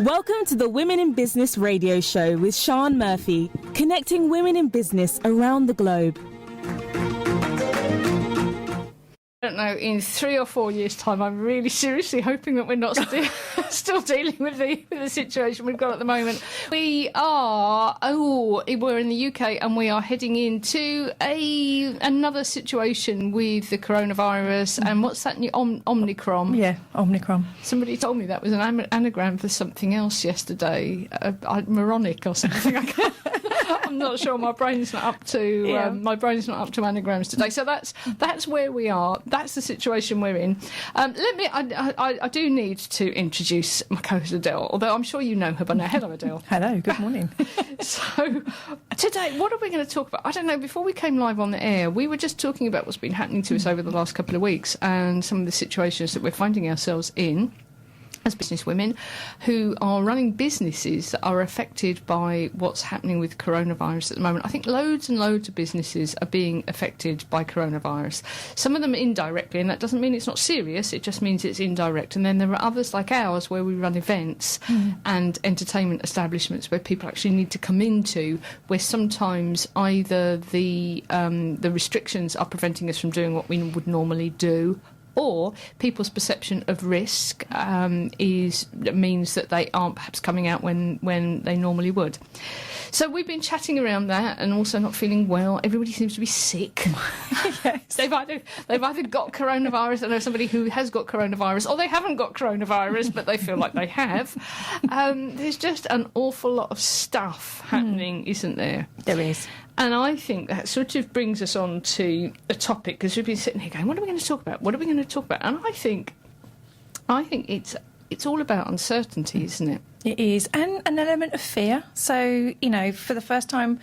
Welcome to the Women in Business radio show with Sian Murphy, connecting women in business around the globe. I don't know, in 3 or 4 years' time, I'm really seriously hoping that we're not still dealing with the situation we've got at the moment. We're in the UK and we are heading into another situation with the coronavirus. And what's that new? Omicron? Yeah, Omicron. Somebody told me that was an anagram for something else yesterday, moronic or something. I'm not sure. My brain's not up to anagrams today. So that's where we are. That's the situation we're in. I do need to introduce my co-host Adelle, although I'm sure you know her by now. Hello, Adelle. Hello, good morning. So today, what are we going to talk about? I don't know. Before we came live on the air, we were just talking about what's been happening to us over the last couple of weeks and some of the situations that we're finding ourselves in as business women who are running businesses that are affected by what's happening with coronavirus at the moment. I think loads and loads of businesses are being affected by coronavirus. Some of them indirectly, and that doesn't mean it's not serious, it just means it's indirect. And then there are others like ours where we run events and entertainment establishments where people actually need to come into, where sometimes either the restrictions are preventing us from doing what we would normally do, or people's perception of risk means that they aren't perhaps coming out when they normally would. So we've been chatting around that, and also not feeling well. Everybody seems to be sick. Yes. They've either got coronavirus. I know somebody who has got coronavirus, or they haven't got coronavirus, but they feel like they have. There's just an awful lot of stuff happening, isn't there? There is. And I think that sort of brings us on to a topic, because we've been sitting here going, what are we going to talk about? What are we going to talk about? And I think it's all about uncertainty, isn't it? It is, and an element of fear. So, for the first time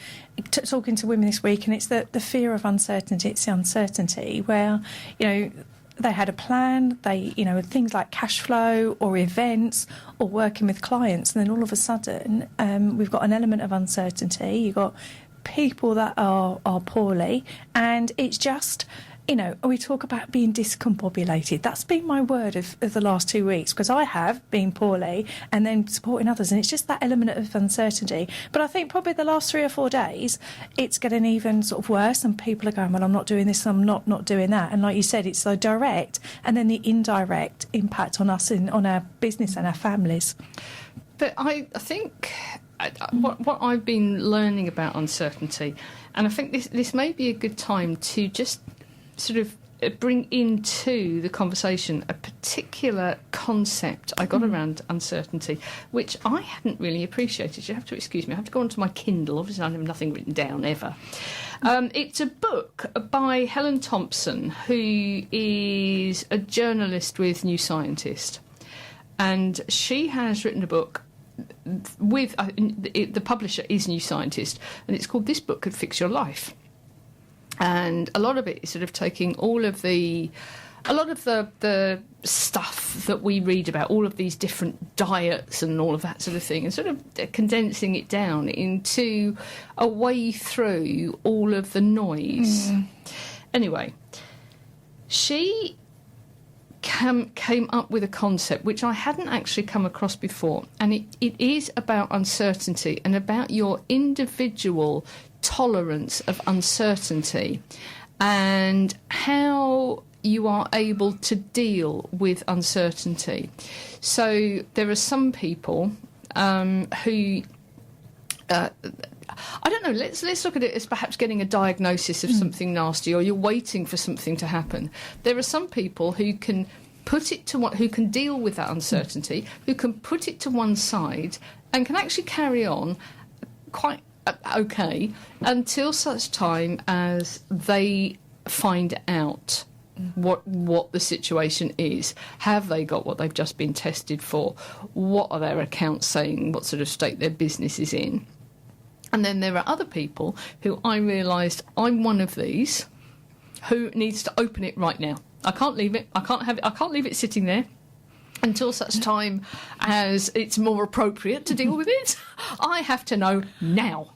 talking to women this week, and it's the fear of uncertainty. It's the uncertainty where, they had a plan, things like cash flow or events or working with clients, and then all of a sudden we've got an element of uncertainty. You've got people that are poorly, and it's just, we talk about being discombobulated. That's been my word of the last 2 weeks, because I have been poorly and then supporting others, and it's just that element of uncertainty. But I think probably the last 3 or 4 days it's getting even sort of worse, and people are going, well, I'm not doing this, I'm not doing that. And like you said, it's the direct and then the indirect impact on us on our business and our families. But I think what I've been learning about uncertainty, and I think this may be a good time to just sort of bring into the conversation a particular concept I got around uncertainty, which I hadn't really appreciated. You have to excuse me, I have to go onto my Kindle. Obviously I have nothing written down ever. It's a book by Helen Thompson, who is a journalist with New Scientist, and she has written a book with the publisher is New Scientist, and it's called This Book Could Fix Your Life. And a lot of it is sort of taking a lot of the stuff that we read about, all of these different diets and all of that sort of thing, and sort of condensing it down into a way through all of the noise. Anyway, she came up with a concept which I hadn't actually come across before, and it is about uncertainty and about your individual tolerance of uncertainty and how you are able to deal with uncertainty. So there are some people who I don't know, let's look at it as perhaps getting a diagnosis of something nasty, or you're waiting for something to happen. There are some people who can who can deal with that uncertainty, who can put it to one side and can actually carry on quite okay until such time as they find out what the situation is. Have they got what they've just been tested for? What are their accounts saying? What sort of state their business is in? And then there are other people who I realised I'm one of these who needs to open it right now. I can't leave it. I can't leave it sitting there until such time as it's more appropriate to deal with it. I have to know now.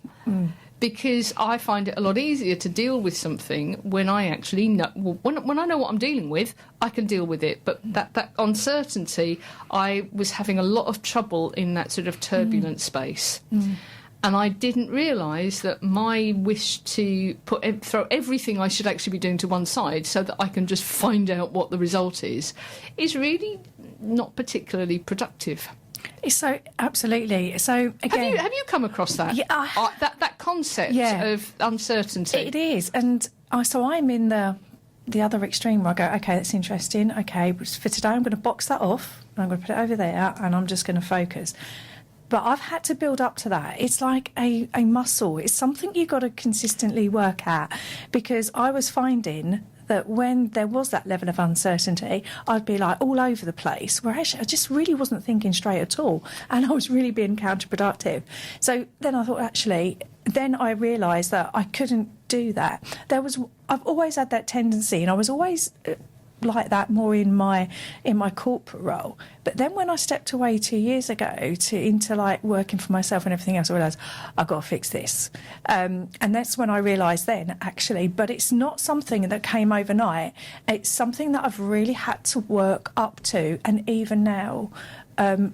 because I find it a lot easier to deal with something when I actually know, when I know what I'm dealing with, I can deal with it. But that uncertainty, I was having a lot of trouble in that sort of turbulent space. And I didn't realise that my wish to throw everything I should actually be doing to one side so that I can just find out what the result is really not particularly productive. It's so, absolutely. So again, have you come across that? Yeah, that concept of uncertainty. It is, and so I'm in the other extreme where I go, okay, that's interesting. Okay, for today I'm going to box that off, and I'm going to put it over there, and I'm just going to focus. But I've had to build up to that. It's like a muscle. It's something you've got to consistently work at, because I was finding that when there was that level of uncertainty, I'd be like all over the place, where actually I just really wasn't thinking straight at all, and I was really being counterproductive. So then I thought, actually, then I realised that I couldn't do that. I've always had that tendency, and I was always like that more in my corporate role. But then when I stepped away 2 years ago into like working for myself and everything else, I realised I've got to fix this. And that's when I realised then, actually, but it's not something that came overnight. It's something that I've really had to work up to, and even now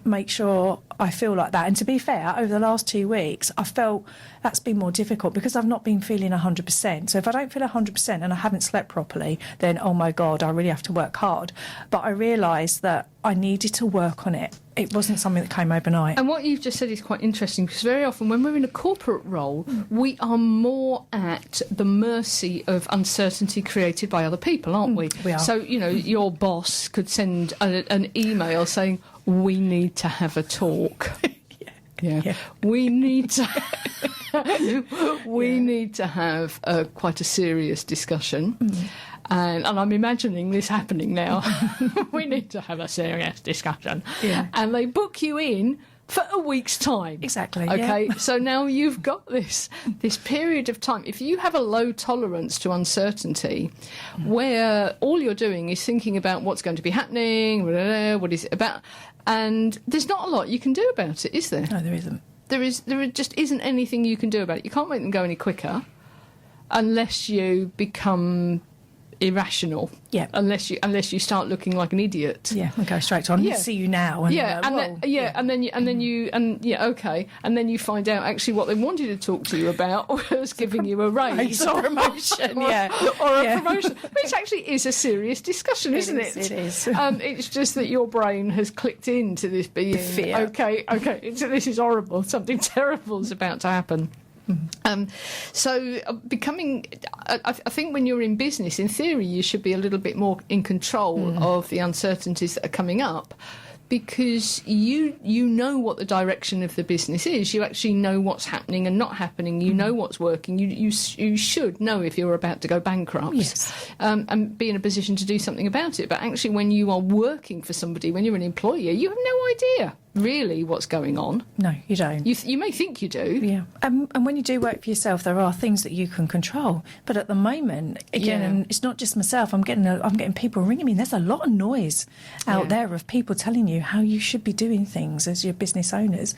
make sure I feel like that. And to be fair, over the last 2 weeks, I felt that's been more difficult because I've not been feeling 100%. So if I don't feel 100% and I haven't slept properly, then, oh my God, I really have to work hard. But I realised that I needed to work on it. It wasn't something that came overnight. And what you've just said is quite interesting, because very often when we're in a corporate role, we are more at the mercy of uncertainty created by other people, aren't we? We are. So, your boss could send an email saying, we need to have a talk. Yeah. We need to need to have quite a serious discussion. And I'm imagining this happening now. We need to have a serious discussion. Yeah. And they book you in for a week's time. Exactly. Okay, yeah. So now you've got this period of time. If you have a low tolerance to uncertainty, where all you're doing is thinking about what's going to be happening, what is it about, and there's not a lot you can do about it, is there? No, there isn't. There just isn't anything you can do about it. You can't make them go any quicker unless you become irrational. Yeah. Unless you start looking like an idiot. Yeah, and go straight on. Yeah. See you now. And and then you find out actually what they wanted to talk to you about was giving you a raise or promotion, or a promotion, which actually is a serious discussion, isn't it? It is. It's just that your brain has clicked into this being fear. Okay, this is horrible. Something terrible is about to happen. I think when you're in business, in theory, you should be a little bit more in control of the uncertainties that are coming up, because you know what the direction of the business is. You actually know what's happening and not happening. You know what's working. You should know if you're about to go bankrupt, and be in a position to do something about it. But actually, when you are working for somebody, when you're an employer, you have no idea really what's going on. No, you don't. You may think you do. Yeah. And when you do work for yourself, there are things that you can control. But at the moment, again, and it's not just myself, I'm getting people ringing me. There's a lot of noise out there of people telling you how you should be doing things as your business owners.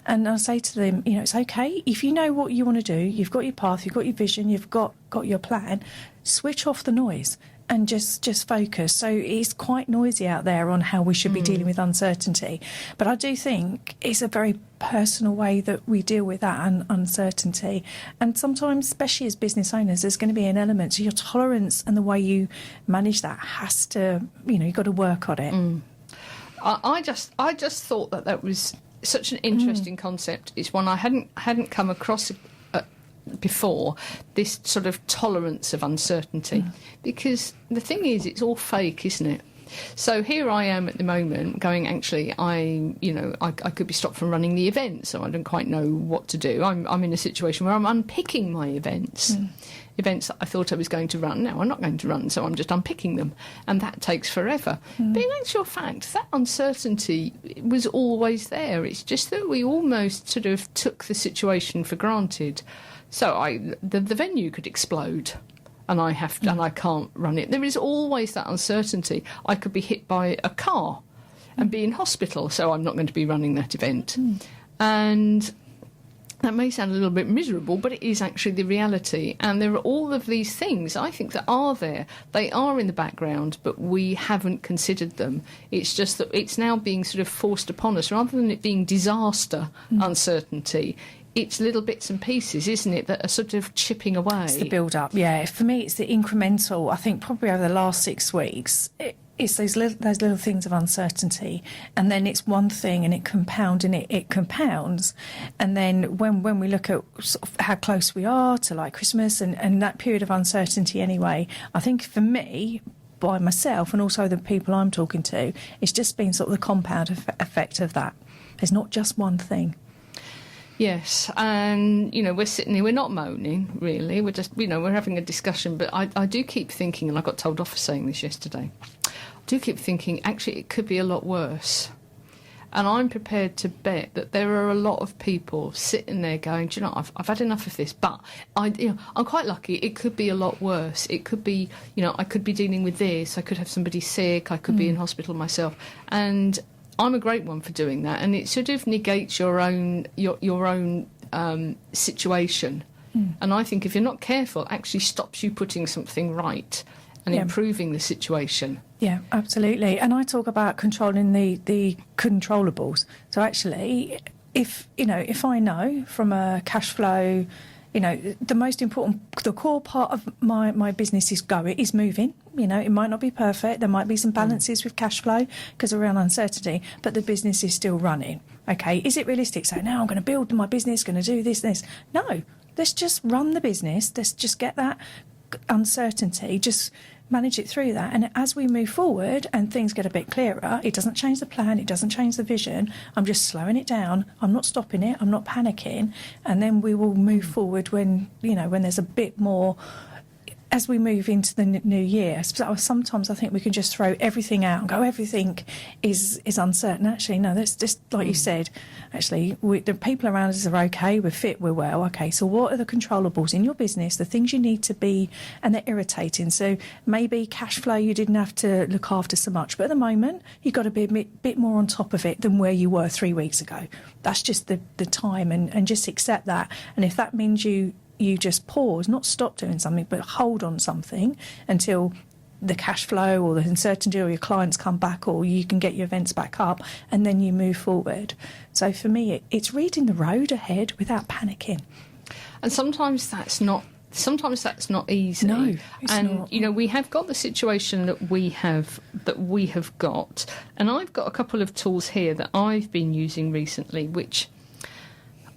And I say to them, it's okay. If you know what you want to do, you've got your path, you've got your vision, you've got your plan, switch off the noise and just focus. So it's quite noisy out there on how we should be dealing with uncertainty. But I do think it's a very personal way that we deal with that uncertainty. And sometimes, especially as business owners, there's going to be an element. So your tolerance and the way you manage that has to, you've got to work on it. I just thought that was such an interesting concept. It's one I hadn't come across before, this sort of tolerance of uncertainty, because the thing is, it's all fake, isn't it? So here I am at the moment going, actually, I could be stopped from running the event, so I don't quite know what to do. I'm in a situation where I'm unpicking my events. Events that I thought I was going to run, now I'm not going to run, so I'm just unpicking them, and that takes forever. But in actual fact, that uncertainty was always there. It's just that we almost sort of took the situation for granted. So the venue could explode, and I can't run it. There is always that uncertainty. I could be hit by a car and be in hospital, so I'm not going to be running that event. And That may sound a little bit miserable, but it is actually the reality. And there are all of these things, I think, that are there. They are in the background, but we haven't considered them. It's just that it's now being sort of forced upon us. Rather than it being disaster uncertainty, it's little bits and pieces, isn't it, that are sort of chipping away. It's the build-up, yeah. For me, it's the incremental. I think probably over the last 6 weeks, it's those little things of uncertainty, and then it's one thing and it compounds, and then when we look at sort of how close we are to like Christmas and that period of uncertainty anyway, I think for me, by myself and also the people I'm talking to, it's just been sort of the compound effect of that. There's not just one thing. Yes, and, we're sitting here, we're not moaning, really. We're just, we're having a discussion. But I do keep thinking, and I got told off for saying this yesterday, I do keep thinking, actually, it could be a lot worse. And I'm prepared to bet that there are a lot of people sitting there going, do you know, I've had enough of this, but I'm quite lucky. It could be a lot worse. It could be, I could be dealing with this. I could have somebody sick. I could be in hospital myself. And I'm a great one for doing that, and it sort of negates your own situation. And I think if you're not careful, it actually stops you putting something right and improving the situation. Yeah, absolutely. And I talk about controlling the controllables. So actually, if I know from a cash flow, the most important, the core part of my business is moving. It might not be perfect. There might be some balances with cash flow because around uncertainty, but the business is still running. Okay, is it realistic? So now I'm going to build my business, going to do this. No, let's just run the business. Let's just get that uncertainty, just manage it through that. And as we move forward and things get a bit clearer, it doesn't change the plan, it doesn't change the vision. I'm just slowing it down. I'm not stopping it. I'm not panicking. And then we will move forward when there's a bit more as we move into the new year. Sometimes I think we can just throw everything out and go, everything is uncertain. Actually, no, that's just like you said. Actually, the people around us are okay, we're fit, we're well. Okay, so what are the controllables in your business, the things you need to be, and they're irritating. So maybe cash flow you didn't have to look after so much, but at the moment you've got to be a bit more on top of it than where you were 3 weeks ago. That's just the time, and just accept that. And if that means you just pause, not stop doing something, but hold on something until the cash flow or the uncertainty or your clients come back or you can get your events back up, and then you move forward. So for me, it's reading the road ahead without panicking. And sometimes that's not easy. No, it's not. We have got the situation that we have got, and I've got a couple of tools here that I've been using recently, which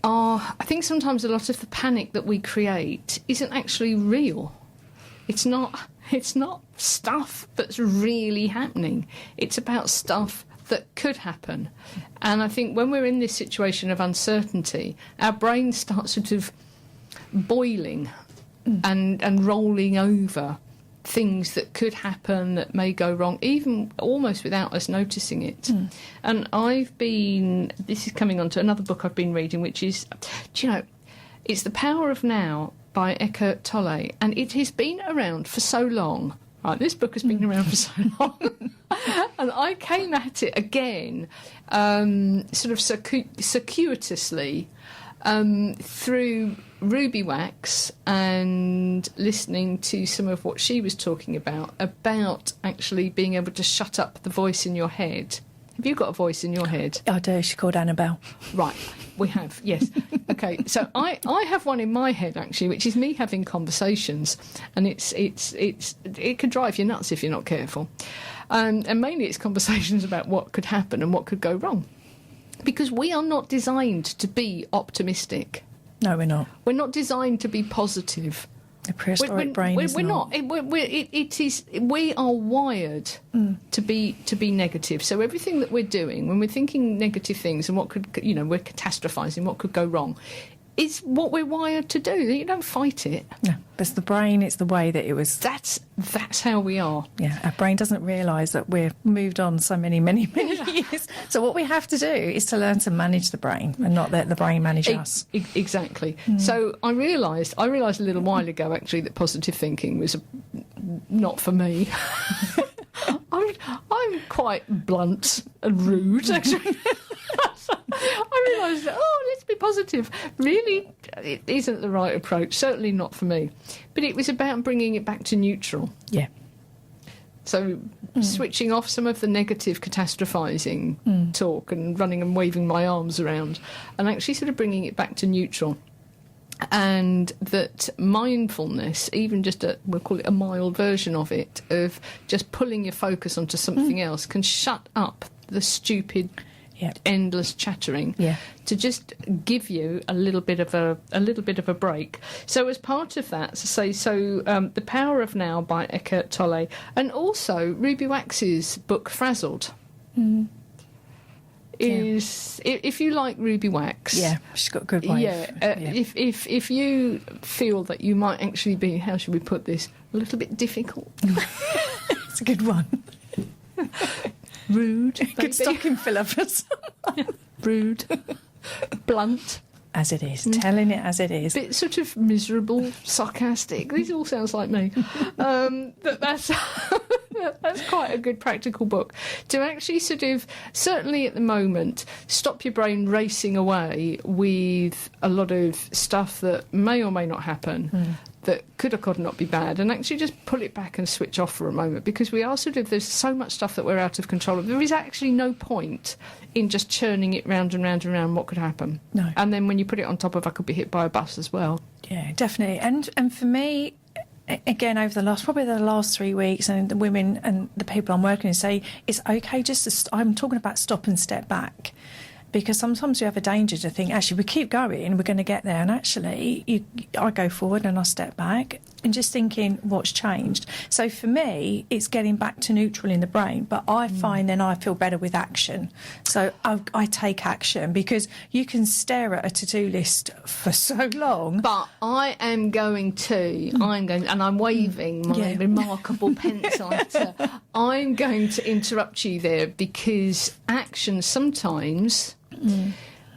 I think sometimes a lot of the panic that we create isn't actually real. It's not stuff that's really happening. It's about stuff that could happen. And I think when we're in this situation of uncertainty, our brain starts sort of boiling and rolling over things that could happen, that may go wrong, even almost without us noticing it. And this is coming on to another book I've been reading, which is, it's The Power of Now by Eckhart Tolle, and it has been around for so long. Right, this book has been around for so long. And I came at it again, sort of circuitously, through Ruby Wax and listening to some of what she was talking about actually being able to shut up the voice in your head. Have you got a voice in your head? I do. She's called Annabelle. Right, we have, yes. Okay, so I have one in my head, actually, which is me having conversations, and it could drive you nuts if you're not careful. And mainly it's conversations about what could happen and what could go wrong. Because we are not designed to be optimistic. No, we're not. We're not designed to be positive. The prehistoric brain is not. We are wired to be negative. So everything that we're doing, when we're thinking negative things and what could, we're catastrophizing, what could go wrong, it's what we're wired to do. You don't fight it. No, it's the brain. It's the way that it was. That's how we are. Yeah, our brain doesn't realise that we've moved on so many years. So what we have to do is to learn to manage the brain and not let the brain manage us. Exactly. So I realised a little while ago actually that positive thinking was not for me. I'm quite blunt and rude, actually. I realised, let's be really positive. Really, it isn't the right approach. Certainly not for me. But it was about bringing it back to neutral. Yeah. So switching off some of the negative catastrophising talk and running and waving my arms around, and actually sort of bringing it back to neutral. And that mindfulness, even just we'll call it a mild version of it, of just pulling your focus onto something else, can shut up the stupid, endless chattering to just give you a little bit of a break. So as part of that, The Power of Now by Eckhart Tolle, and also Ruby Wax's book Frazzled. Is if you like Ruby Wax, she's got a good way. If you feel that you might actually be, how should we put this, a little bit difficult, it's a good one. Rude, good stocking filler for someone. Rude, blunt. As it is, telling it as it is. Bit sort of miserable, sarcastic. These all sounds like me. That's quite a good practical book to actually sort of, certainly at the moment, stop your brain racing away with a lot of stuff that may or may not happen, that could or could not be bad, and actually just pull it back and switch off for a moment, because we are there's so much stuff that we're out of control of. There is actually no point in just churning it round and round and round. What could happen? No. And then when you put it on top of, I could be hit by a bus as well. Yeah, definitely. And for me, again, over the last 3 weeks, and the women and the people I'm working with say it's okay just to I'm talking about stop and step back, because sometimes you have a danger to think, actually, we keep going, we're going to get there, and actually I go forward and I step back and just thinking what's changed. So for me, it's getting back to neutral in the brain, but I find then I feel better with action. So I take action, because you can stare at a to-do list for so long. But I am going to, and I'm waving my remarkable pencil. I'm going to interrupt you there, because action sometimes,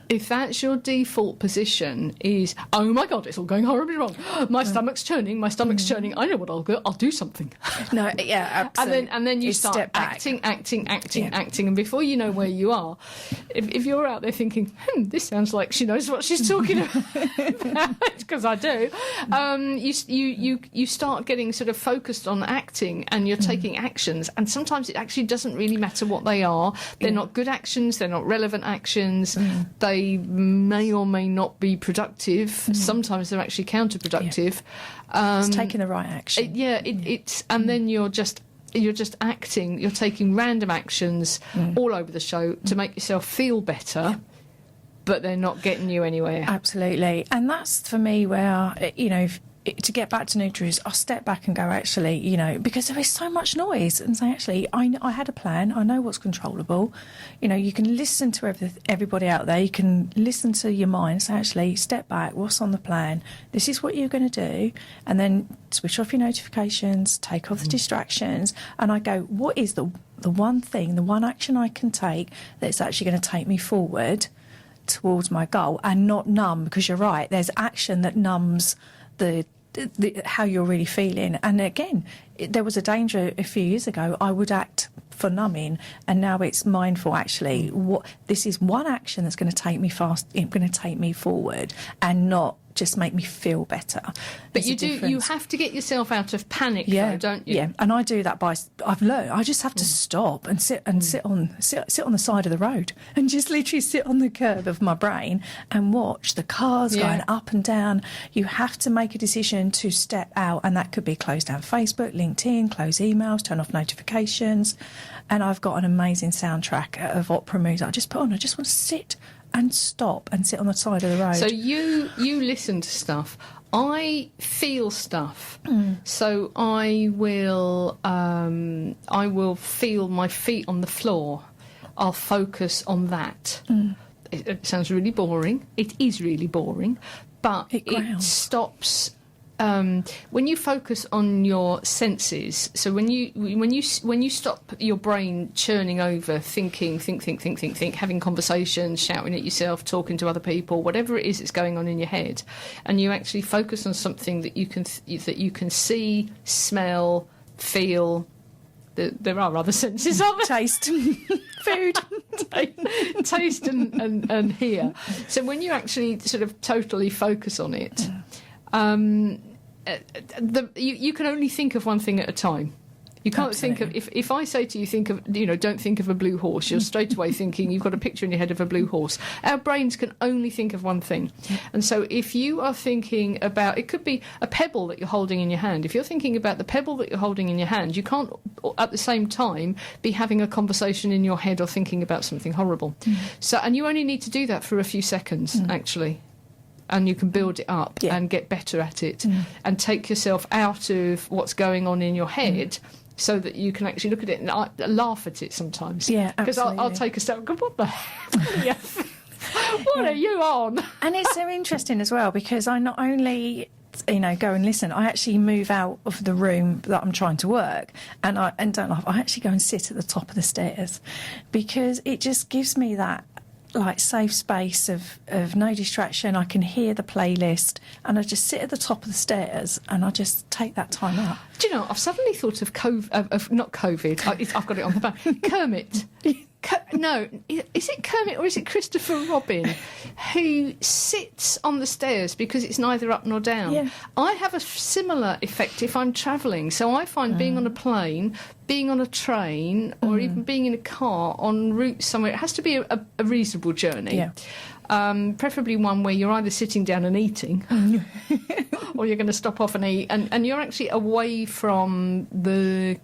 if that's your default position, is, oh my God, it's all going horribly wrong. My stomach's churning. I know what I'll do. I'll do something. No, yeah, absolutely. And then you start acting. And before you know where you are, if you're out there thinking, this sounds like she knows what she's talking about, because I do, you start getting sort of focused on acting, and you're taking actions, and sometimes it actually doesn't really matter what they are. They're not good actions. They're not relevant actions. They may or may not be productive. Sometimes they're actually counterproductive. It's taking the right action. It's and then you're just acting. You're taking random actions all over the show to make yourself feel better, but they're not getting you anywhere. Absolutely, and that's for me where to get back to neutral is I step back and go, actually, because there is so much noise, and say, actually, I had a plan. I know what's controllable. You can listen to everybody out there. You can listen to your mind. So actually, step back. What's on the plan? This is what you're going to do, and then switch off your notifications, take off the distractions, and I go, what is the one thing, the one action I can take that's actually going to take me forward towards my goal, and not numb? Because you're right, there's action that numbs the how you're really feeling. And again, there was a danger a few years ago. I would act for numbing, and now it's mindful. Actually, this is one action that's going to take me going to take me forward, and not just make me feel better. But you have to get yourself out of panic, though, don't you? Yeah, and I do that I've learned I just have to stop and sit on the side of the road, and just literally sit on the curb of my brain and watch the cars going up and down. You have to make a decision to step out, and that could be close down Facebook, LinkedIn, close emails, turn off notifications. And I've got an amazing soundtrack of opera music I just put on. I just want to sit and stop and sit on the side of the road. So you listen to stuff. I feel stuff. So I will feel my feet on the floor. I'll focus on that. It sounds really boring. It is really boring, but it stops. When you focus on your senses, so when you stop your brain churning over, think, having conversations, shouting at yourself, talking to other people, whatever it is that's going on in your head, and you actually focus on something that you can see, smell, feel, there are other senses, aren't there? Taste, food. Taste and hear. So when you actually sort of totally focus on it, you can only think of one thing at a time. You can't Absolutely. think of, if I say to you, don't think of a blue horse, you're straight away thinking you've got a picture in your head of a blue horse. Our brains can only think of one thing. And so if you are thinking about, it could be a pebble that you're holding in your hand. If you're thinking about the pebble that you're holding in your hand, you can't at the same time be having a conversation in your head or thinking about something horrible. So, and you only need to do that for a few seconds, actually. And you can build it up and get better at it and take yourself out of what's going on in your head so that you can actually look at it and laugh at it sometimes. Yeah, because I'll take a step and go, what the hell what are you on? And it's so interesting as well, because I not only go and listen, I actually move out of the room that I'm trying to work, and don't laugh, I actually go and sit at the top of the stairs, because it just gives me that like safe space of no distraction. I can hear the playlist, and I just sit at the top of the stairs and I just take that time out. Do you know, I've suddenly thought of not COVID, I've got it on the back, Kermit. No, is it Kermit or is it Christopher Robin who sits on the stairs because it's neither up nor down? Yeah. I have a similar effect if I'm travelling. So I find being on a plane, being on a train, or even being in a car en route somewhere, it has to be a reasonable journey. Yeah. Preferably one where you're either sitting down and eating or you're going to stop off and eat, and you're actually away from the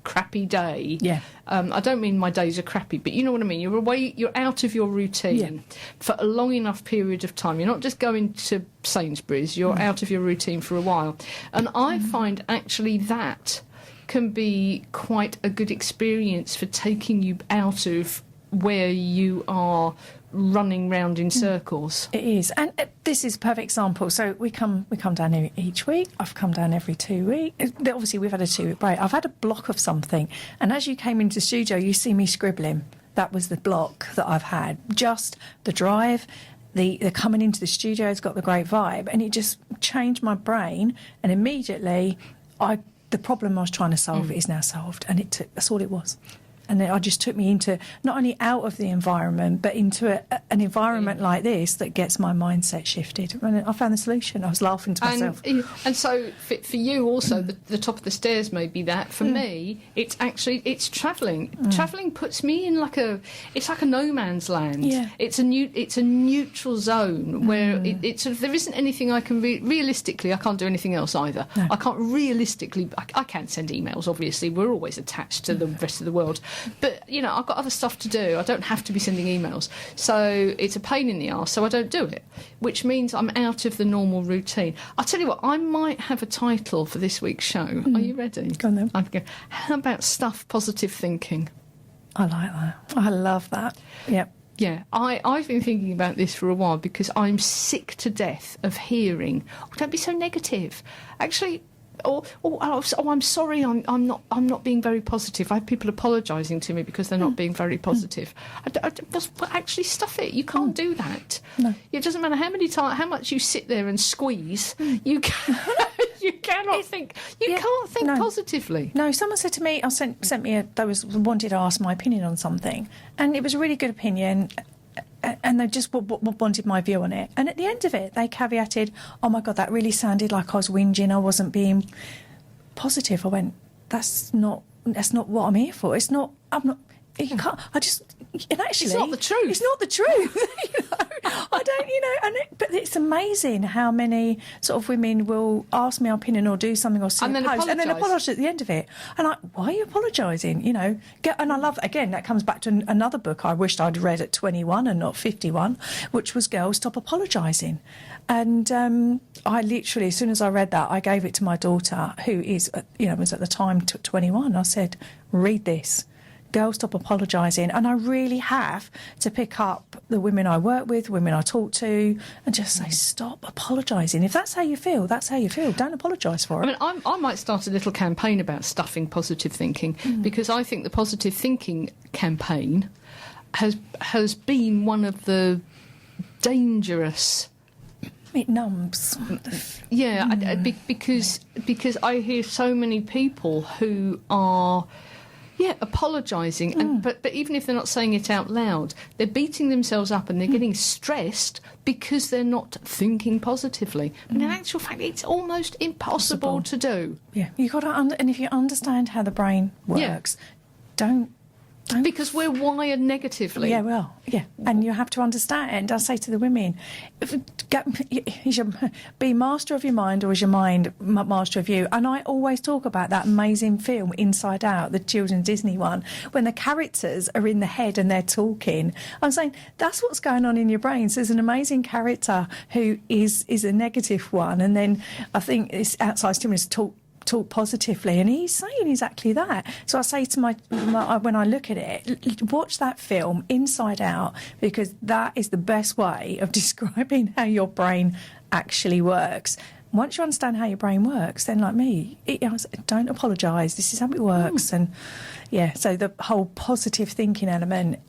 crappy day. Yeah. I don't mean my days are crappy, but you know what I mean. You're away, you're out of your routine for a long enough period of time. You're not just going to Sainsbury's, you're out of your routine for a while. And I find actually that can be quite a good experience for taking you out of where you are running round in circles. It is, and this is a perfect example. So we come down here each week. I've come down every 2 weeks. Obviously, we've had a 2 week break. I've had a block of something, and as you came into the studio, you see me scribbling. That was the block that I've had. Just the drive, the coming into the studio has got the great vibe, and it just changed my brain. And immediately, the problem I was trying to solve is now solved, and that's all it was. And it just took me into not only out of the environment, but into an environment like this that gets my mindset shifted. And I found the solution. I was laughing to myself. And so for you also, the top of the stairs may be that. For me, it's travelling. Travelling puts me in it's like a no man's land. Yeah. It's a neutral zone where it's sort of, there isn't anything I can realistically. I can't do anything else either. No. I can't realistically. I can't send emails. Obviously, we're always attached to the rest of the world. But, I've got other stuff to do. I don't have to be sending emails. So it's a pain in the arse, so I don't do it, which means I'm out of the normal routine. I'll tell you what, I might have a title for this week's show. Are you ready? Go on then. How about stuff positive thinking? I like that. I love that. Yep. Yeah, I've been thinking about this for a while because I'm sick to death of hearing, don't be so negative. Actually... I'm sorry, I'm not being very positive. I have people apologising to me because they're not being very positive. Actually, stuff it. You can't do that. No. It doesn't matter how much you sit there and squeeze. You cannot think. You can't think positively. No, someone said to me, sent me wanted to ask my opinion on something, and it was a really good opinion. And they just wanted my view on it. And at the end of it, they caveated, "Oh my God, that really sounded like I was whinging. I wasn't being positive." I went, "That's not what I'm here for. It's not. I'm not. You can't. I just. And actually, it's not the truth. It's not the truth. I don't. But it's amazing how many sort of women will ask me my opinion or do something or see a post and then apologise at the end of it. And why are you apologising? And I love, again, that comes back to another book I wished I'd read at 21 and not 51, which was Girls Stop Apologising. And I literally, as soon as I read that, I gave it to my daughter, who is, was at the time 21. I said, "Read this. Girls Stop Apologising." And I really have to pick up the women I work with, women I talk to, and just say, stop apologising. If that's how you feel, that's how you feel. Don't apologise for it. I might start a little campaign about stuffing positive thinking, because I think the positive thinking campaign has been one of the dangerous... It numbs. Yeah, because I hear so many people who are Yeah, apologising, and but even if they're not saying it out loud, they're beating themselves up and they're getting stressed because they're not thinking positively. And in actual fact, it's almost impossible to do. Yeah, you got to, and if you understand how the brain works, don't. Because we're wired negatively. Yeah, well, yeah. And you have to understand, I say to the women, be master of your mind, or is your mind master of you? And I always talk about that amazing film, Inside Out, the children's Disney one, when the characters are in the head and they're talking. I'm saying that's what's going on in your brain. So there's an amazing character who is a negative one. And then I think it's outside stimulus talk positively, and he's saying exactly that. So I say to my when I look at it, watch that film Inside Out, because that is the best way of describing how your brain actually works. Once you understand how your brain works, then like me, don't apologise, this is how it works. And yeah, so the whole positive thinking element,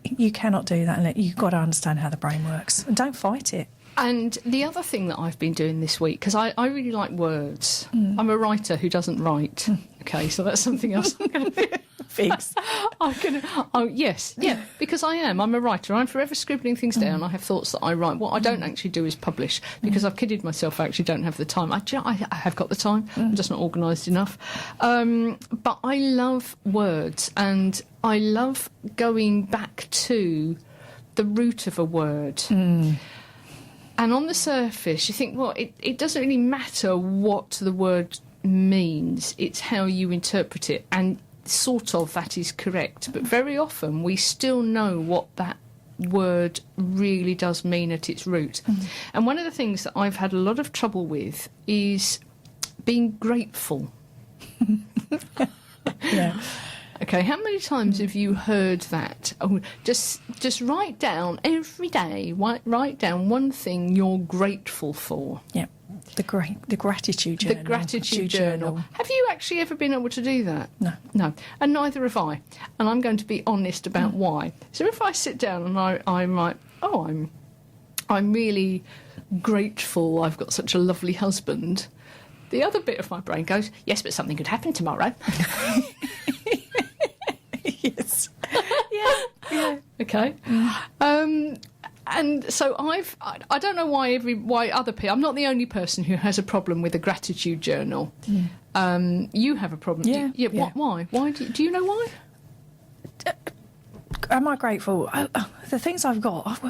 you cannot do that, and you've got to understand how the brain works, and don't fight it. And the other thing that I've been doing this week, because I really like words. I'm a writer who doesn't write. Okay, so that's something else I'm going to do. Fix. Because I am. I'm a writer. I'm forever scribbling things down. I have thoughts that I write. What I don't actually do is publish, because I've kidded myself. I actually don't have the time. I have got the time. I'm just not organised enough. But I love words, and I love going back to the root of a word. And on the surface, you think, well, it doesn't really matter what the word means. It's how you interpret it. And sort of that is correct. But very often we still know what that word really does mean at its root. And one of the things that I've had a lot of trouble with is being grateful. Yeah. Okay, how many times have you heard that? Oh, just write down every day. Write down one thing you're grateful for. Yeah, the gratitude journal. The gratitude journal. Have you actually ever been able to do that? No, and neither have I. And I'm going to be honest about why. So if I sit down and I'm like, I'm really grateful I've got such a lovely husband. The other bit of my brain goes, yes, but something could happen tomorrow. Yes. Yeah. Okay. And so I don't know why other people. I'm not the only person who has a problem with a gratitude journal. You have a problem. Yeah. Why? Why do you know why? Am I grateful? The things I've got,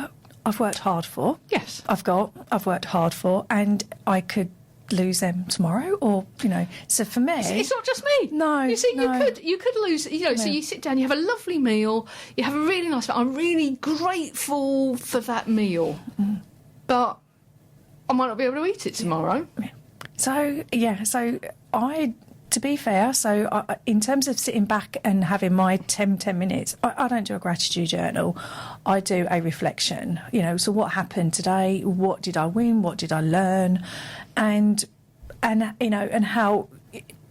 I've worked hard for. Yes. I've worked hard for, and I could lose them tomorrow, or so for me it's not just me. No, you see, no. you could lose, so you sit down, you have a lovely meal, you have a really nice meal. I'm really grateful for that meal, but I might not be able to eat it tomorrow. So to be fair, in terms of sitting back and having my 10 minutes, I don't do a gratitude journal. I do a reflection. So what happened today? What did I win? What did I learn? And how.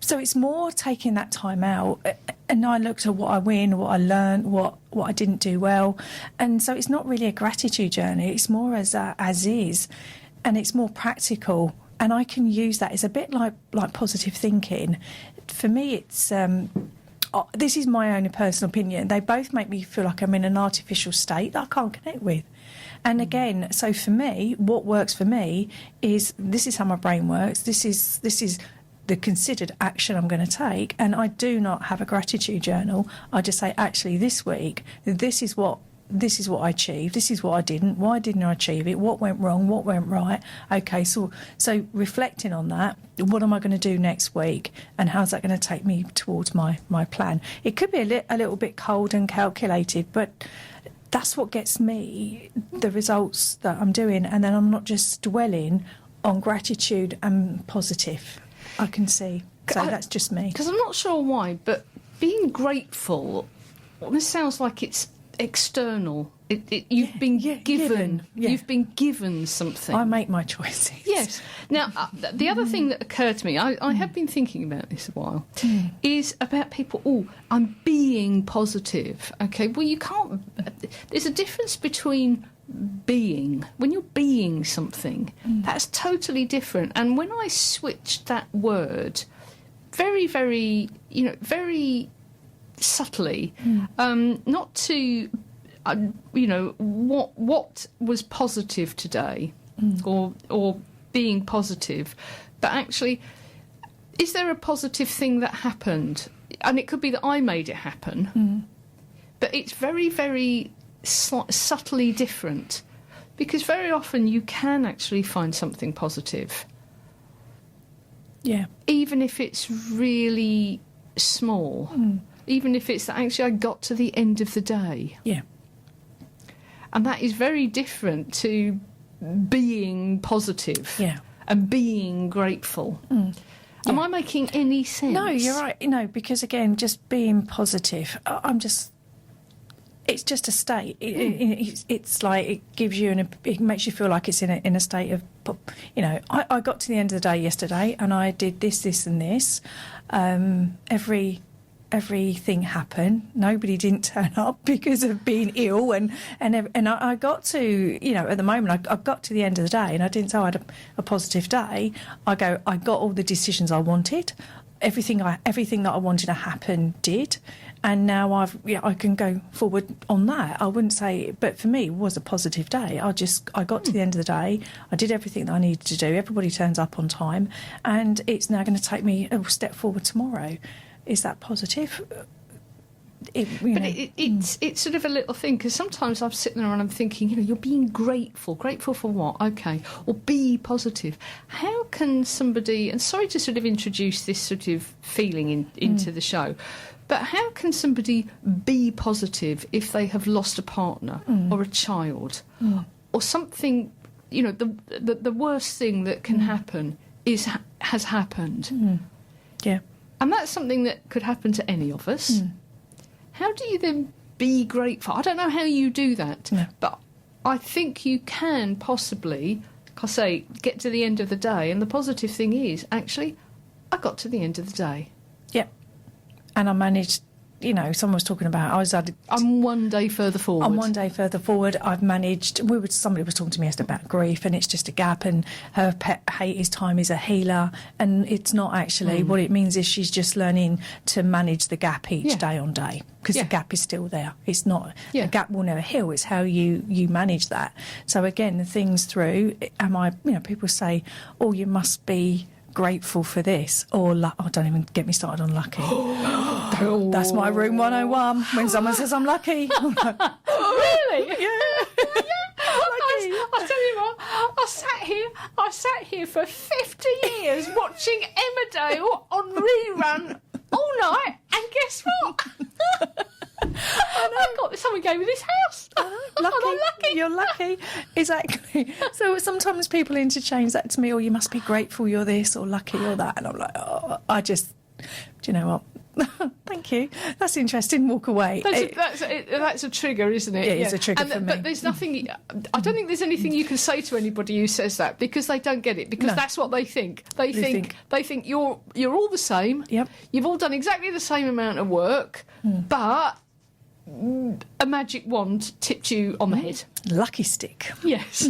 So it's more taking that time out, and I looked at what I win, what I learned, what I didn't do well, and so it's not really a gratitude journey. It's more as is, and it's more practical. And I can use that. It's a bit like positive thinking. For me, it's this is my own personal opinion. They both make me feel like I'm in an artificial state that I can't connect with. And again, so for me, what works for me is this is how my brain works. This is the considered action I'm going to take. And I do not have a gratitude journal. I just say, actually, this week, this is what I achieved, this is what I didn't, why didn't I achieve it, what went wrong, what went right. Okay, so reflecting on that, what am I going to do next week, and how's that going to take me towards my plan? It could be a little bit cold and calculated, but that's what gets me the results that I'm doing, and then I'm not just dwelling on gratitude and positive. I can see. So that's just me. Because I'm not sure why, but being grateful almost sounds like it's external. You've been given. Yeah. You've been given something. I make my choices. Yes. Now, the other thing that occurred to me, I have been thinking about this a while, is about people. Oh, I'm being positive. Okay. Well, you can't. There's a difference between being. When you're being something, that's totally different. And when I switched that word, very, very, very subtly, not to, what was positive today, or being positive, but actually, is there a positive thing that happened? And it could be that I made it happen, but it's very, very subtly different, because very often you can actually find something positive. Yeah. Even if it's really small, even if it's that actually I got to the end of the day. Yeah. And that is very different to being positive, Yeah. and being grateful. Am I making any sense? No, you're right. Because again, just being positive, it's just a state. It's like it gives you it makes you feel like it's in a state of, I got to the end of the day yesterday and I did this, this, and this. Everything happened. Nobody didn't turn up because of being ill, and I got to, at the moment I got to the end of the day, and I didn't say I had a positive day. I got all the decisions I wanted. Everything that I wanted to happen did, and now I can go forward on that. I wouldn't say, but for me it was a positive day. I got to the end of the day, I did everything that I needed to do. Everybody turns up on time, and it's now going to take me a step forward tomorrow. Is that positive? It's sort of a little thing, because sometimes I'm sitting there and I'm thinking, you're being grateful for what? Okay, or be positive. How can somebody, and sorry to sort of introduce this sort of feeling into the show, but how can somebody be positive if they have lost a partner or a child or something? The worst thing that can happen has happened. Yeah. And that's something that could happen to any of us. How do you then be grateful? I don't know how you do that, but I think you can possibly, like I say, get to the end of the day, and the positive thing is, actually, I got to the end of the day. Yeah. And I managed, someone was talking about, I'm one day further forward. I'm one day further forward. I've managed, somebody was talking to me yesterday about grief, and it's just a gap, and her pet hate his time is a healer, and it's not actually. What it means is she's just learning to manage the gap each day on day, because the gap is still there. It's not, the gap will never heal, it's how you manage that. So again, the things through, people say, oh, you must be grateful for this, or don't even get me started on lucky. That's my room 101. When someone says I'm lucky, I'm like, really? Yeah. I tell you what, I sat here for 50 years watching Emmerdale on rerun all night, and guess what? I got someone gave me this house. Lucky. You're lucky. Exactly. So sometimes people interchange that to me, or you must be grateful you're this, or lucky you're that, and I'm like, do you know what? Thank you. That's interesting. Walk away. That's a trigger, isn't it? Yeah, it's a trigger for me. But there's nothing. I don't think there's anything you can say to anybody who says that, because they don't get it. Because that's what they think. They think you're all the same. Yep. You've all done exactly the same amount of work, but a magic wand tipped you on the head. Lucky stick. Yes.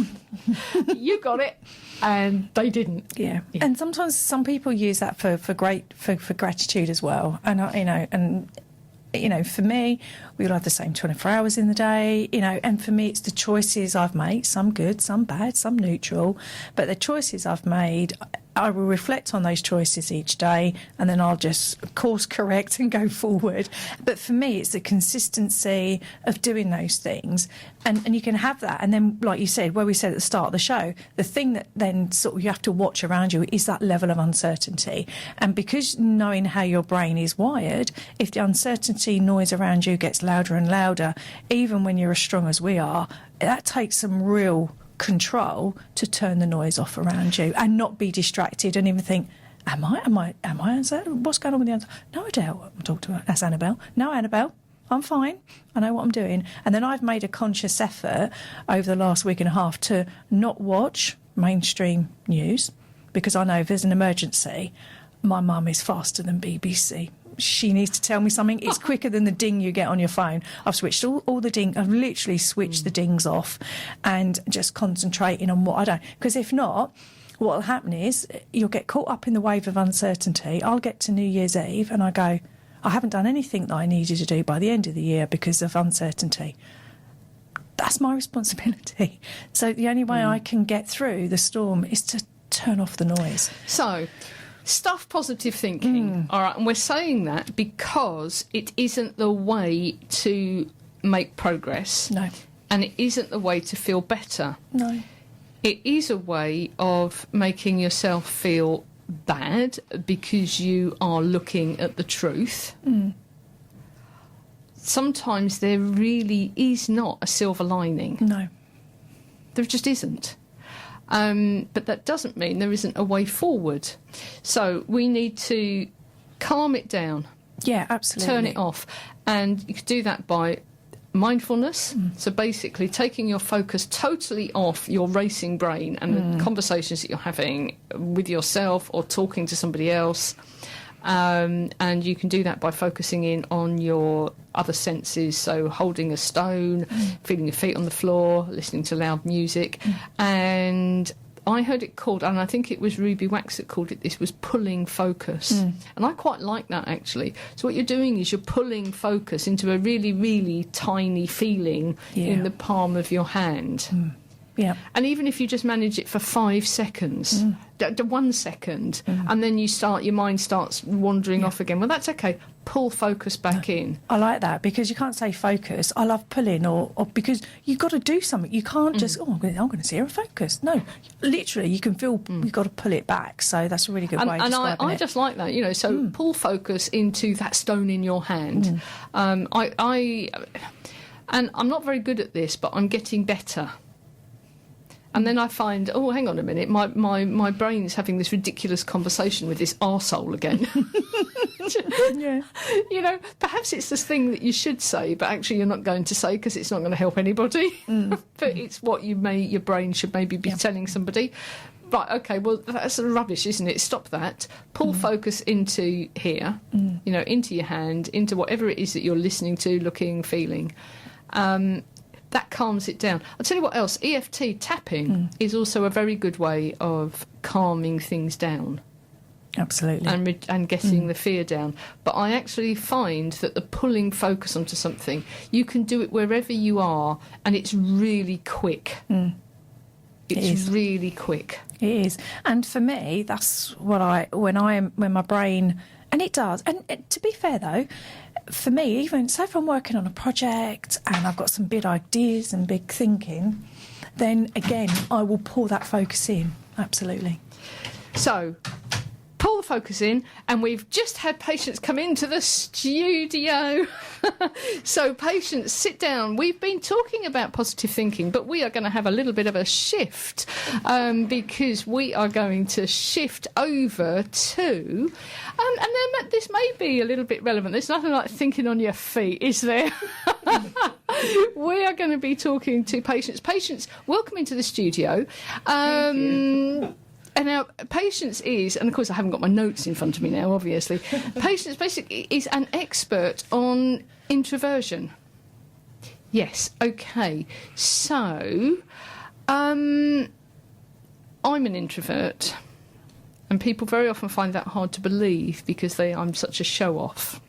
You got it. And they didn't. Yeah. And sometimes some people use that for gratitude as well. And for me, we all have the same 24 hours in the day, and for me it's the choices I've made, some good, some bad, some neutral, but the choices I've made, I will reflect on those choices each day, and then I'll just course correct and go forward. But for me, it's the consistency of doing those things, and you can have that. And then, like you said, where we said at the start of the show, the thing that then sort of you have to watch around you is that level of uncertainty. And because knowing how your brain is wired, if the uncertainty noise around you gets louder and louder, even when you're as strong as we are, that takes some real control to turn the noise off around you and not be distracted and even think, am I uncertain? What's going on with the answer? No, Adele, I'm talking to her. That's Annabelle. No, Annabelle, I'm fine. I know what I'm doing. And then I've made a conscious effort over the last week and a half to not watch mainstream news, because I know if there's an emergency, my mum is faster than BBC. She needs to tell me something. It's quicker than the ding you get on your phone. I've switched all the ding. I've literally switched the dings off and just concentrating on what I don't. Because if not, what will happen is you'll get caught up in the wave of uncertainty. I'll get to New Year's Eve and I go, I haven't done anything that I needed to do by the end of the year because of uncertainty. That's my responsibility. So the only way I can get through the storm is to turn off the noise. So, stuff positive thinking. All right, and we're saying that because it isn't the way to make progress. No. And it isn't the way to feel better. No. It is a way of making yourself feel bad because you are looking at the truth. Sometimes there really is not a silver lining. No. There just isn't. But that doesn't mean there isn't a way forward. So we need to calm it down. Yeah, absolutely. Turn it off. And you could do that by mindfulness. So basically taking your focus totally off your racing brain and the conversations that you're having with yourself or talking to somebody else. And you can do that by focusing in on your other senses, so holding a stone, feeling your feet on the floor, listening to loud music. And I heard it called, and I think it was Ruby Wax that called it this, was pulling focus. And I quite like that, actually. So what you're doing is you're pulling focus into a really, really tiny feeling in the palm of your hand. Yeah. And even if you just manage it for 5 seconds, 1 second, and then your mind starts wandering off again, well, that's okay. Pull focus back in. I like that because you can't say focus. I love pulling or because you've got to do something. You can't just, I'm going to zero focus. No, literally, you can feel you've got to pull it back. So that's a really good way of describing I it. just like that, so pull focus into that stone in your hand. And I'm not very good at this, but I'm getting better. And then I find, oh, hang on a minute, my brain is having this ridiculous conversation with this arsehole again. Yeah. Perhaps it's this thing that you should say, but actually you're not going to say because it's not going to help anybody. But it's what your brain should maybe be telling somebody. Right, okay, well, that's rubbish, isn't it? Stop that. Pull focus into here, into your hand, into whatever it is that you're listening to, looking, feeling. That calms it down. I'll tell you what else. EFT tapping is also a very good way of calming things down. Absolutely. And getting the fear down. But I actually find that the pulling focus onto something, you can do it wherever you are, and it's really quick. It's really quick. It is. And for me, that's what when my brain, and it does. And to be fair though, for me, even so, if I'm working on a project and I've got some big ideas and big thinking, then again, I will pull that focus in. Absolutely. So, pull the focus in, and we've just had Patience come into the studio. So, Patience, sit down. We've been talking about positive thinking, but we are going to have a little bit of a shift because we are going to shift over to, and then this may be a little bit relevant. There's nothing like thinking on your feet, is there? We are going to be talking to Patience. Patience, welcome into the studio. Thank you. And now, Patience is, and of course I haven't got my notes in front of me now, obviously. Patience basically is an expert on introversion. Yes, okay. So, I'm an introvert, and people very often find that hard to believe because I'm such a show-off.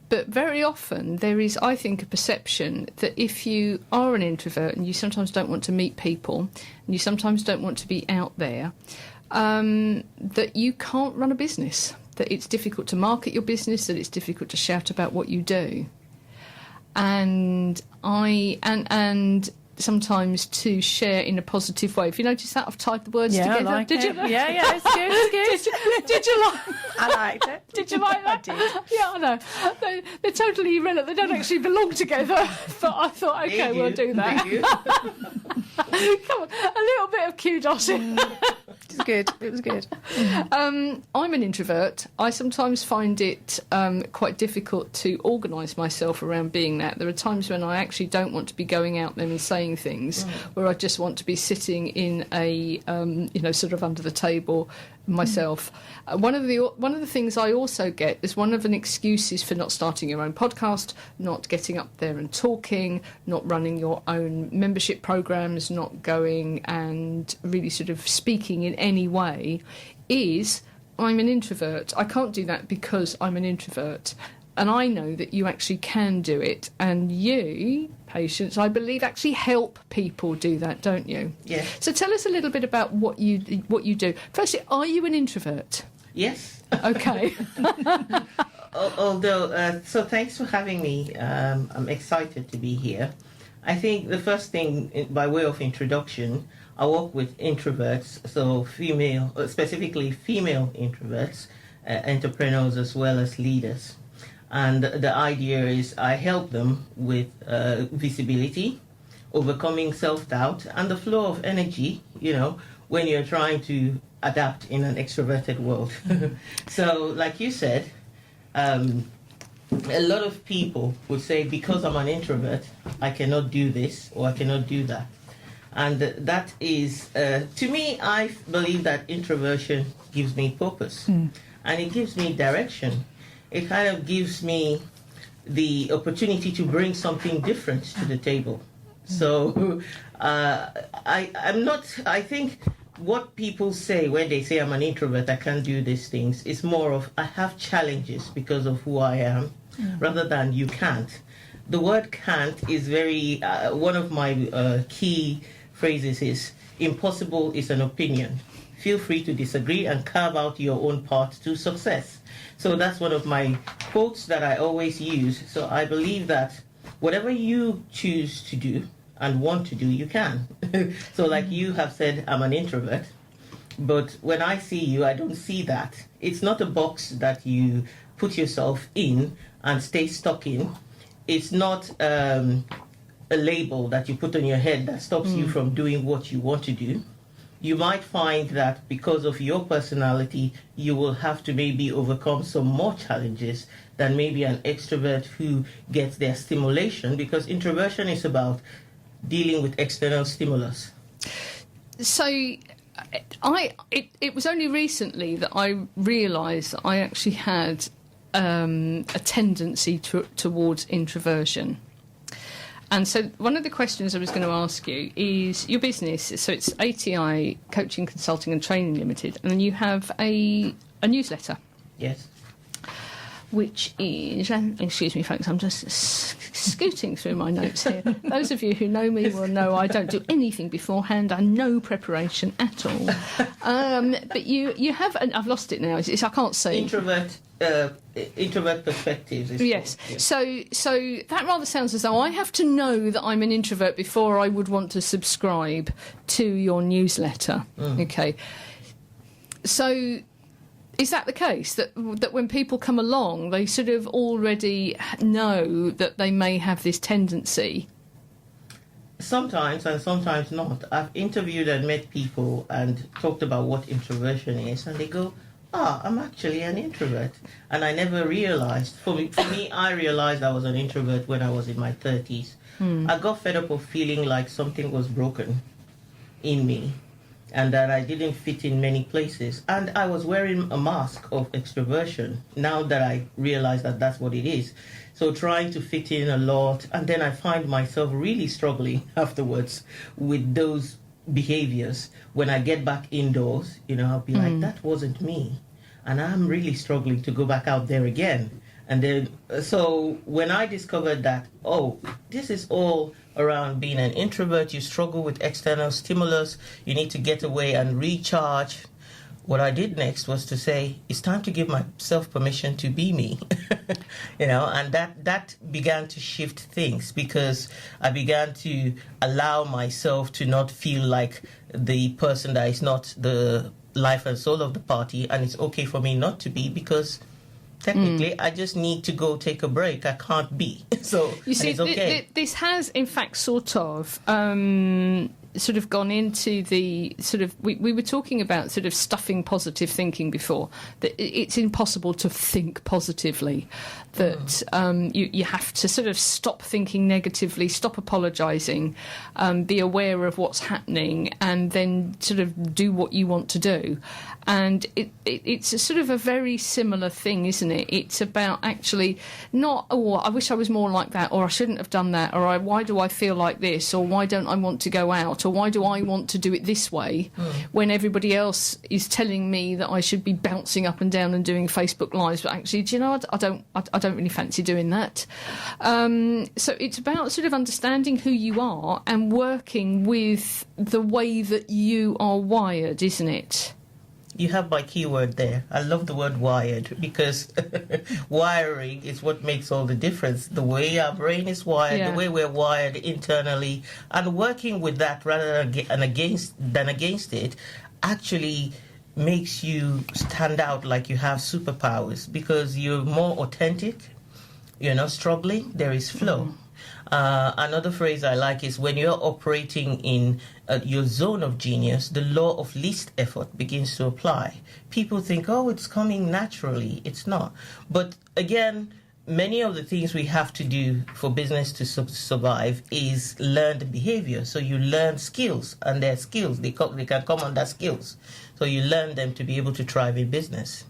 But very often there is, I think, a perception that if you are an introvert and you sometimes don't want to meet people and you sometimes don't want to be out there, that you can't run a business, that it's difficult to market your business, that it's difficult to shout about what you do. And sometimes to share in a positive way. If you notice that, I've tied the words together. I like Did it. you? Yeah, it's good. Did you like? I liked it. Did you like that? I did. Yeah, I know. They're totally irrelevant. They don't actually belong together. But I thought, okay, we'll do that. Come on, a little bit of kudos. It was good. It was good. I'm an introvert. I sometimes find it quite difficult to organise myself around being that. There are times when I actually don't want to be going out there and saying things, where I just want to be sitting in a, sort of under the table myself. One of the things I also get is one of the excuses for not starting your own podcast, not getting up there and talking, not running your own membership programs, not going and really sort of speaking in any way, is I'm an introvert. I can't do that because I'm an introvert. And I know that you actually can do it. And you, Patience, I believe, actually help people do that, don't you? Yes. So tell us a little bit about what you do. Firstly, are you an introvert? Yes. Okay. Although, so thanks for having me. I'm excited to be here. I think the first thing, by way of introduction, I work with introverts, so specifically female introverts, entrepreneurs as well as leaders. And the idea is I help them with visibility, overcoming self-doubt, and the flow of energy, when you're trying to adapt in an extroverted world. So, like you said, a lot of people would say, because I'm an introvert, I cannot do this or I cannot do that. And that is, to me, I believe that introversion gives me purpose and it gives me direction. It kind of gives me the opportunity to bring something different to the table. So I think what people say when they say I'm an introvert, I can't do these things, is more of I have challenges because of who I am, rather than you can't. The word can't is very, one of my key phrases is, impossible is an opinion. Feel free to disagree and carve out your own path to success. So that's one of my quotes that I always use. So I believe that whatever you choose to do and want to do, you can. So like you have said, I'm an introvert. But when I see you, I don't see that. It's not a box that you put yourself in and stay stuck in. It's not a label that you put on your head that stops you from doing what you want to do. You might find that because of your personality, you will have to maybe overcome some more challenges than maybe an extrovert who gets their stimulation, because introversion is about dealing with external stimulus. So it was only recently that I realised that I actually had a tendency towards introversion. And so one of the questions I was going to ask you is your business. So it's ATI Coaching, Consulting and Training Limited, and then you have a newsletter. Yes. Which is, excuse me, folks, I'm just scooting through my notes here. Those of you who know me will know I don't do anything beforehand and no preparation at all. But you have, and I've lost it now. I can't say introvert perspectives. Yes. Yeah. So that rather sounds as though I have to know that I'm an introvert before I would want to subscribe to your newsletter. Okay. So is that the case, that when people come along, they sort of already know that they may have this tendency? Sometimes, and sometimes not. I've interviewed and met people and talked about what introversion is, and they go, I'm actually an introvert. And I never realised. For me, I realised I was an introvert when I was in my 30s. I got fed up of feeling like something was broken in me, and that I didn't fit in many places. And I was wearing a mask of extroversion, now that I realize that that's what it is. So trying to fit in a lot, and then I find myself really struggling afterwards with those behaviors. When I get back indoors, I'll be like, that wasn't me. And I'm really struggling to go back out there again. And then, so when I discovered that, this is all around being an introvert, you struggle with external stimulus, you need to get away and recharge. What I did next was to say, it's time to give myself permission to be me, and that began to shift things, because I began to allow myself to not feel like the person that is not the life and soul of the party, and it's okay for me not to be, because technically I just need to go take a break. I can't be. So you see, it's okay. This has in fact sort of gone into the sort of, we were talking about sort of stuffing positive thinking before, that it's impossible to think positively, that you have to sort of stop thinking negatively, stop apologising, be aware of what's happening, and then sort of do what you want to do. And it's a sort of a very similar thing, isn't it? It's about actually not, I wish I was more like that, or I shouldn't have done that, or why do I feel like this, or why don't I want to go out, that? Or why do I want to do it this way when everybody else is telling me that I should be bouncing up and down and doing Facebook Lives? But actually, do you know, I don't really fancy doing that. So it's about sort of understanding who you are and working with the way that you are wired, isn't it? You have my keyword there. I love the word wired, because wiring is what makes all the difference. The way our brain is wired, the way we're wired internally, and working with that rather than against it actually makes you stand out like you have superpowers, because you're more authentic, you're not struggling, there is flow. Another phrase I like is, when you're operating in your zone of genius, the law of least effort begins to apply. People think, oh, it's coming naturally. It's not. But again, many of the things we have to do for business to survive is learned behavior. So you learn skills, and they're skills. They can come under skills. So you learn them to be able to thrive in business.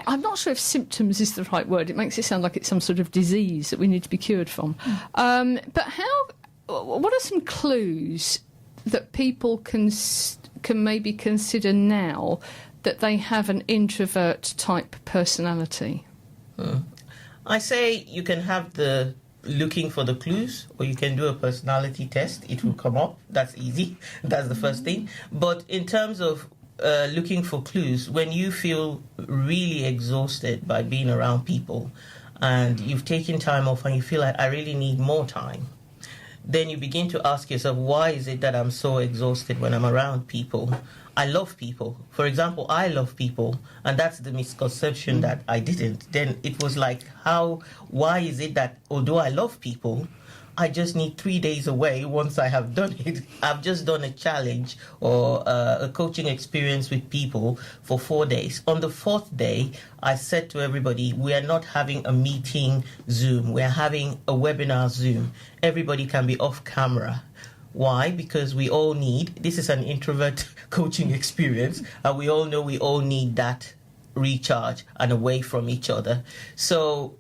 I'm not sure if symptoms is the right word. It makes it sound like it's some sort of disease that we need to be cured from. But what are some clues that people can maybe consider now that they have an introvert type personality? I say you can have the looking for the clues, or you can do a personality test. It will come up. That's easy. That's the first thing. But in terms of looking for clues, when you feel really exhausted by being around people and you've taken time off and you feel like, I really need more time, then you begin to ask yourself, why is it that I'm so exhausted when I'm around people? I love people. For example, I love people, and that's the misconception that I didn't. Then it was like, why is it that although I love people, I just need 3 days away once I have done it? I've just done a challenge or a coaching experience with people for 4 days. On the 4th day, I said to everybody, we are not having a meeting Zoom. We are having a webinar Zoom. Everybody can be off camera. Why? Because we all need, this is an introvert coaching experience, and we all know we all need that recharge and away from each other. So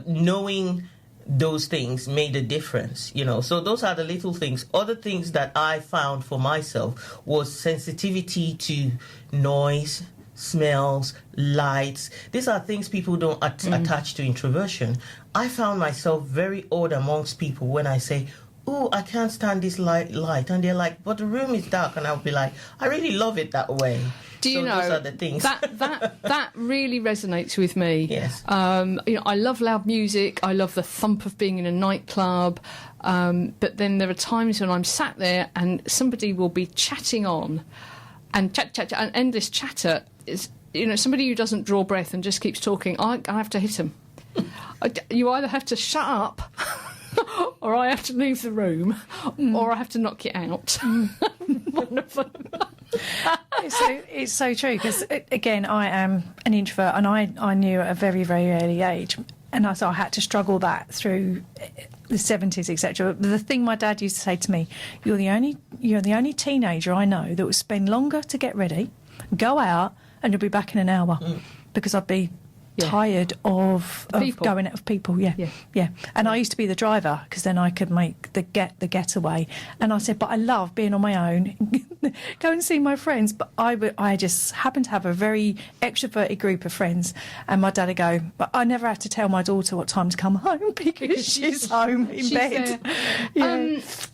knowing those things made a difference, so those are the little things. Other things that I found for myself was sensitivity to noise, smells, lights. These are things people don't attach to introversion. I found myself very odd amongst people when I say, oh, I can't stand this light, and they're like, but the room is dark, and I'll be like, I really love it that way. Do you know, those are the things. that really resonates with me. Yes. I love loud music. I love the thump of being in a nightclub. But then there are times when I'm sat there and somebody will be chatting on, and chat, and endless chatter is, somebody who doesn't draw breath and just keeps talking. I have to hit them. You either have to shut up, or I have to leave the room, or I have to knock you out. One of them. It's so true, because again, I am an introvert, and I knew at a very, very early age, and so I had to struggle that through the 70s, etc. But the thing my dad used to say to me, you're the only teenager I know that will spend longer to get ready, go out, and you'll be back in an hour, because I'd be tired of going out of people. Yeah. And I used to be the driver, because then I could make the getaway. And I said, but I love being on my own, go and see my friends. But I just happen to have a very extroverted group of friends. And my dad would go, but I never had to tell my daughter what time to come home, because she's home in bed.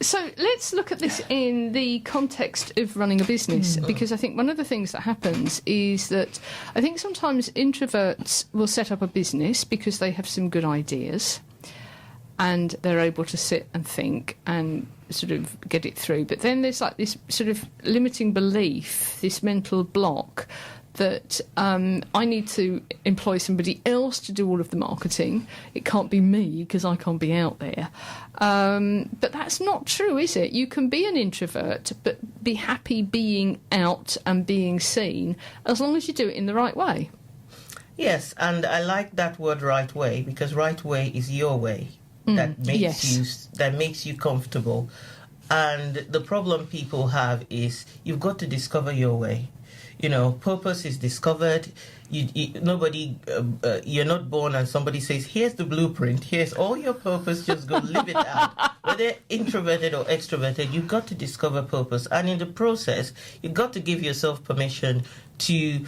So let's look at this in the context of running a business, because I think one of the things that happens is that I think sometimes introverts will set up a business because they have some good ideas and they're able to sit and think and sort of get it through. But then there's like this sort of limiting belief, this mental block that I need to employ somebody else to do all of the marketing. It can't be me because I can't be out there. But that's not true, is it? You can be an introvert but be happy being out and being seen as long as you do it in the right way. Yes, and I like that word right way, because right way is your way that makes you comfortable. And the problem people have is you've got to discover your way. Purpose is discovered. You're not born and somebody says, here's the blueprint, here's all your purpose, just go live it out. Whether introverted or extroverted, you've got to discover purpose. And in the process, you've got to give yourself permission to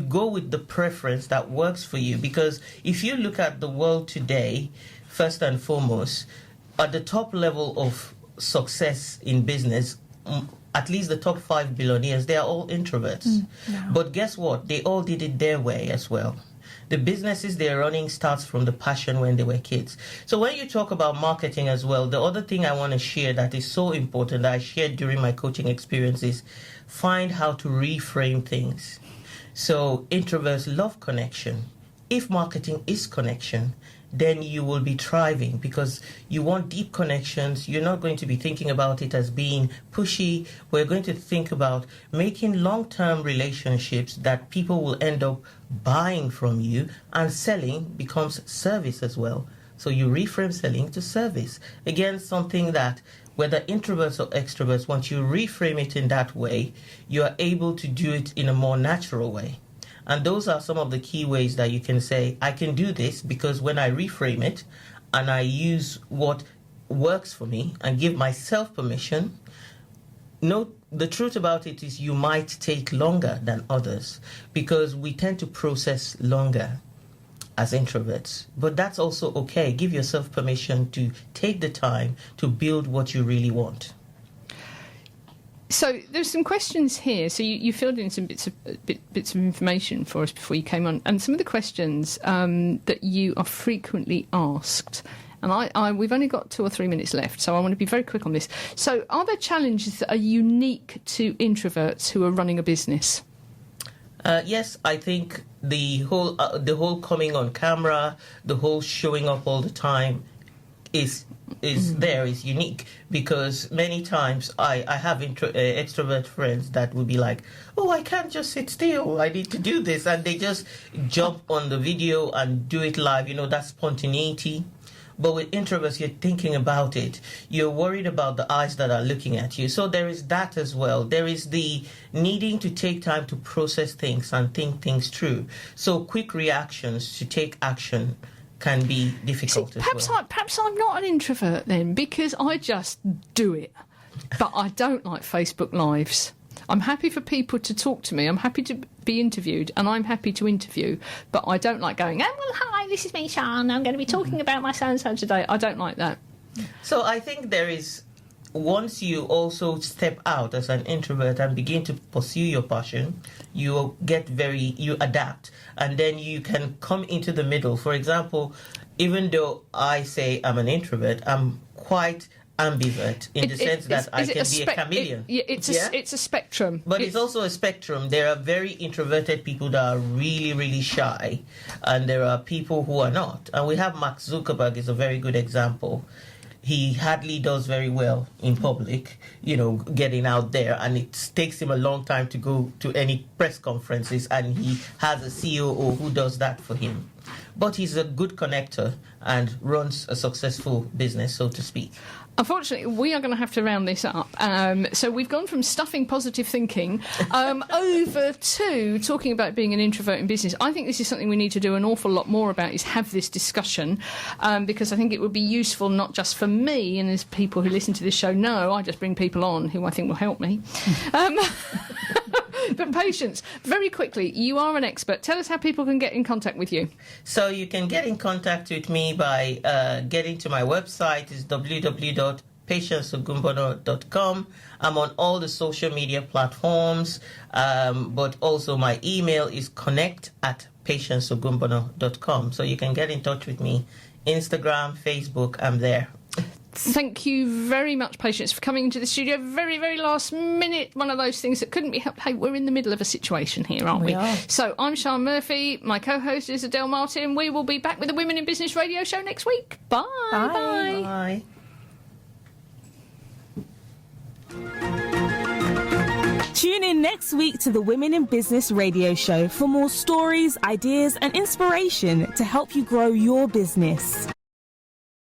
go with the preference that works for you. Because if you look at the world today, first and foremost, at the top level of success in business, at least the top 5 billionaires, they are all introverts. No. But guess what? They all did it their way as well. The businesses they're running starts from the passion when they were kids. So when you talk about marketing as well, the other thing I want to share that is so important that I shared during my coaching experience is find how to reframe things. So introverts love connection. If marketing is connection, then you will be thriving because you want deep connections. You're not going to be thinking about it as being pushy. We're going to think about making long-term relationships that people will end up buying from you, and selling becomes service as well. So you reframe selling to service. Again, something that whether introverts or extroverts, once you reframe it in that way, you are able to do it in a more natural way. And those are some of the key ways that you can say, I can do this because when I reframe it and I use what works for me and give myself permission, the truth about it is you might take longer than others because we tend to process longer as introverts. But that's also okay. Give yourself permission to take the time to build what you really want. So there's some questions here. So you filled in some bits of information for us before you came on, and some of the questions that you are frequently asked. And we've only got 2 or 3 minutes left, so I want to be very quick on this. So, are there challenges that are unique to introverts who are running a business? Yes, I think the whole coming on camera, the whole showing up all the time is unique, because many times I have extrovert friends that will be like, oh, I can't just sit still, I need to do this, and they just jump on the video and do it live, that spontaneity. But with introverts, you're thinking about it. You're worried about the eyes that are looking at you. So there is that as well. There is the needing to take time to process things and think things through. So quick reactions to take action can be difficult as well. Perhaps I'm not an introvert then, because I just do it. But I don't like Facebook Lives. I'm happy for people to talk to me. I'm happy to be interviewed, and I'm happy to interview. But I don't like going, oh, well, hi, this is me, Sian. I'm going to be talking about my so-and-so today. I don't like that. So I think there is, once you also step out as an introvert and begin to pursue your passion, you adapt, and then you can come into the middle. For example, even though I say I'm an introvert, I'm quite ambivert in the sense that I can be a chameleon. It's a spectrum. But it's also a spectrum. There are very introverted people that are really, really shy, and there are people who are not. And we have Mark Zuckerberg is a very good example. He hardly does very well in public, getting out there, and it takes him a long time to go to any press conferences, and he has a COO who does that for him. But he's a good connector and runs a successful business, so to speak. Unfortunately, we are going to have to round this up. So we've gone from stuffing positive thinking over to talking about being an introvert in business. I think this is something we need to do an awful lot more about, is have this discussion, because I think it would be useful not just for me, and as people who listen to this show know, I just bring people on who I think will help me. But Patience, very quickly, you are an expert. Tell us how people can get in contact with you. So you can get in contact with me by getting to my website. It's www.patienceogunbona.com. I'm on all the social media platforms, but also my email is connect@patienceogunbona.com. So you can get in touch with me. Instagram, Facebook, I'm there. Thank you very much, Patience, for coming into the studio. Very, very last minute. One of those things that couldn't be helped. Hey, we're in the middle of a situation here, aren't we? are. So I'm Sian Murphy. My co-host is Adelle Martin. We will be back with the Women in Business radio show next week. Bye. Bye. Bye. Tune in next week to the Women in Business radio show for more stories, ideas, and inspiration to help you grow your business.